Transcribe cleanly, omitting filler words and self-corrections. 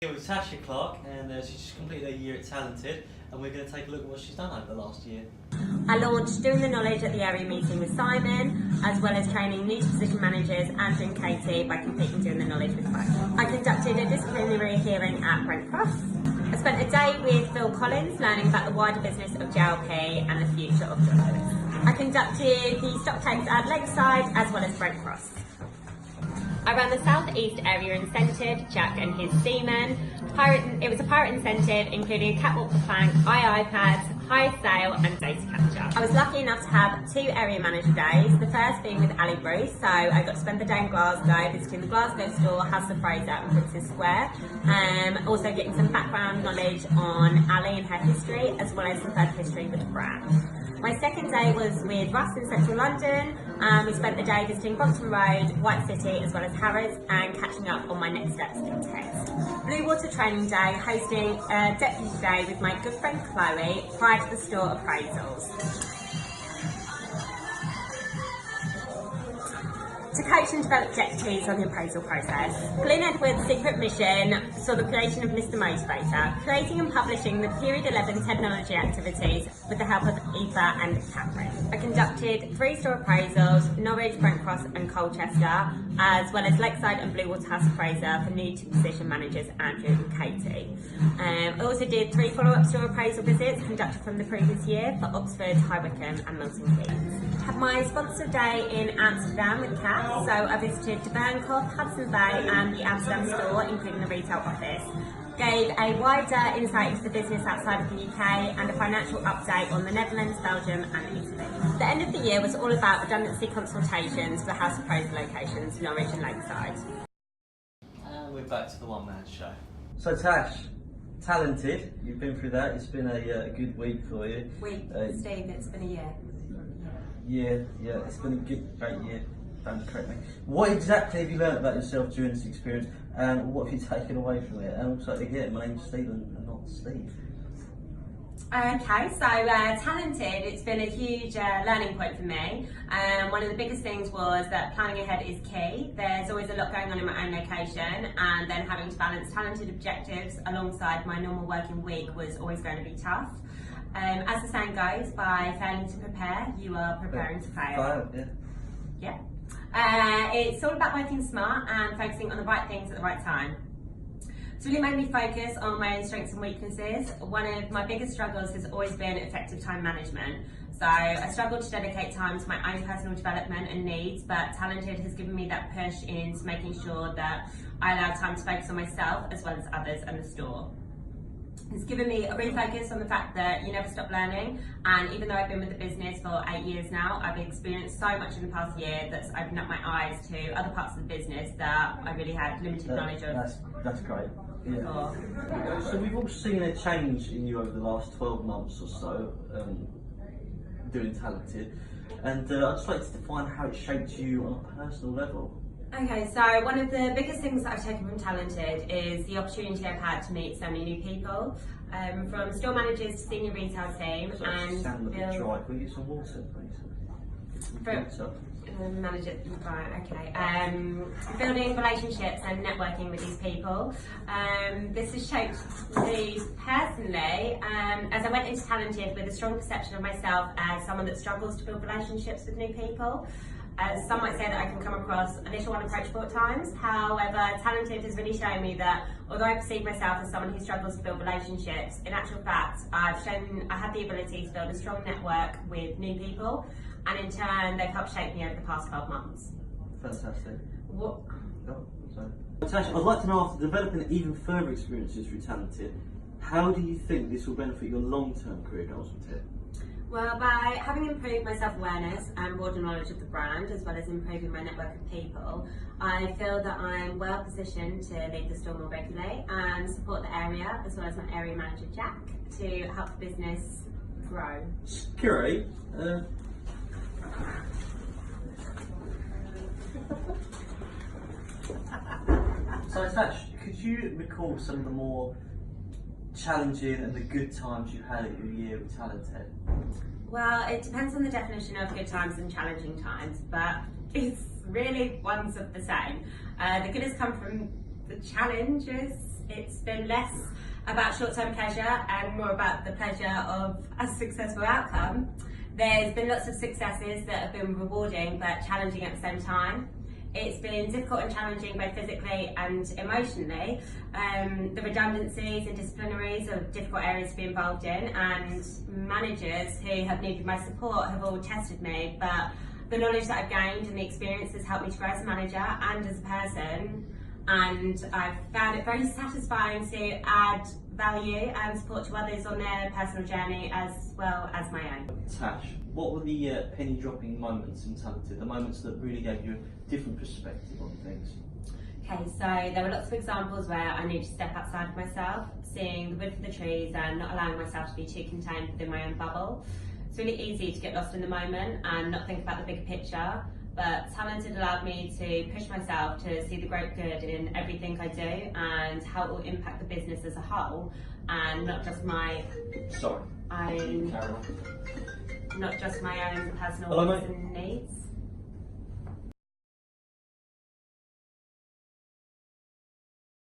Here with Tasha Clark, and she's just completed her year at Talented, and we're going to take a look at what she's done over the last year. I launched Doing the Knowledge at the area meeting with Simon, as well as training new position managers Andrew and Katie by completing Doing the Knowledge with both. I conducted a disciplinary hearing at Brent Cross. I spent a day with Phil Collins learning about the wider business of JLP and the future of journalists. I conducted the stock takes at Lakeside as well as Brent Cross. I ran the South East area incentive, Jack and his seamen. It was a pirate incentive including a catwalk for plank, iPads, high sail and data capture. I was lucky enough to have 2 area manager days, the first being with Ali Bruce, so I got to spend the day in Glasgow visiting the Glasgow store, House of Fraser and Princess Square. Also getting some background knowledge on Ali and her history, as well as some further history with the brand. My second day was with Russ in central London. We spent the day visiting Brompton Road, White City as well as Harrods and catching up on my next steps in tech. Blue Water Training Day, hosting a deputy day with my good friend Chloe prior to the store appraisals. To coach and develop deputies on the appraisal process. Glyn Edwards' secret mission saw the creation of Mr Motivator, creating and publishing the Period 11 technology activities with the help of Eva and Catherine. I conducted 3 store appraisals, Norwich, Brent Cross and Colchester, as well as Lakeside and Blue Water House of Fraser for new position managers Andrew and Katie. I also did 3 follow-up store appraisal visits conducted from the previous year for Oxford, High Wycombe and Milton Keynes. Had my sponsor day in Amsterdam with Kat. So I visited De Bernkop, Hudson Bay and the Amsterdam store, including the retail office. Gave a wider insight into the business outside of the UK and a financial update on the Netherlands, Belgium and Italy. The end of the year was all about redundancy consultations for House of Fraser locations, Norwich and Lakeside. And we're back to the one-man show. So Tash, Talented, you've been through that, it's been a good week for you. Steve, it's been a year. Yeah, it's been a great year. Don't correct me. What exactly have you learned about yourself during this experience, and what have you taken away from it? And also, again, my name's Stephen and not Steve. Okay, so Talented, it's been a huge learning point for me. One of the biggest things was that planning ahead is key. There's always a lot going on in my own location, and then having to balance Talented objectives alongside my normal working week was always going to be tough. As the saying goes, by failing to prepare, you are preparing to fail. Yeah. It's all about working smart and focusing on the right things at the right time. It's really made me focus on my own strengths and weaknesses. One of my biggest struggles has always been effective time management. So I struggled to dedicate time to my own personal development and needs, but Talented has given me that push into making sure that I allow time to focus on myself as well as others and the store. It's given me a refocus on the fact that you never stop learning, and even though I've been with the business for 8 years now, I've experienced so much in the past year that's opened up my eyes to other parts of the business that I really had limited knowledge of. That's great. Yeah. So we've all seen a change in you over the last 12 months or so, doing Talented, and I'd just like to define how it shaped you on a personal level. Okay, so one of the biggest things that I've taken from Talented is the opportunity I've had to meet so many new people, from store managers to senior retail team. So and sound a bit dry. Can we get some water, please? Building relationships and networking with these people. This has shaped me personally, as I went into Talented with a strong perception of myself as someone that struggles to build relationships with new people. Some might say that I can come across a little unapproachable at times. However, Talented has really shown me that although I perceive myself as someone who struggles to build relationships, in actual fact, I have the ability to build a strong network with new people, and in turn, they've helped shape me over the past 12 months. Fantastic. What? Oh, sorry. Tash, I'd like to know, after developing even further experiences through Talented, how do you think this will benefit your long-term career goals with it? Well, by having improved my self-awareness and broader knowledge of the brand, as well as improving my network of people, I feel that I'm well positioned to lead the store more regularly and support the area, as well as my area manager Jack, to help the business grow. Security? So Tash, could you recall some of the more challenging and the good times you had at your year with Talented? Well, it depends on the definition of good times and challenging times, but it's really ones of the same. The good has come the challenges, it's been less about short-term pleasure and more about the pleasure of a successful outcome. There's been lots of successes that have been rewarding but challenging at the same time. It's been difficult and challenging both physically and emotionally. The redundancies and disciplinaries are difficult areas to be involved in, and managers who have needed my support have all tested me, but the knowledge that I've gained and the experience has helped me to grow as a manager and as a person, and I've found it very satisfying to add value and support to others on their personal journey as well as my own. Tash, what were the penny dropping moments in Talented, the moments that really gave you a different perspective on things? Okay, so there were lots of examples where I needed to step outside of myself, seeing the wood for the trees and not allowing myself to be too contained within my own bubble. It's really easy to get lost in the moment and not think about the bigger picture, but Talented allowed me to push myself to see the great good in everything I do and how it will impact the business as a whole, and not just my own personal wants and needs.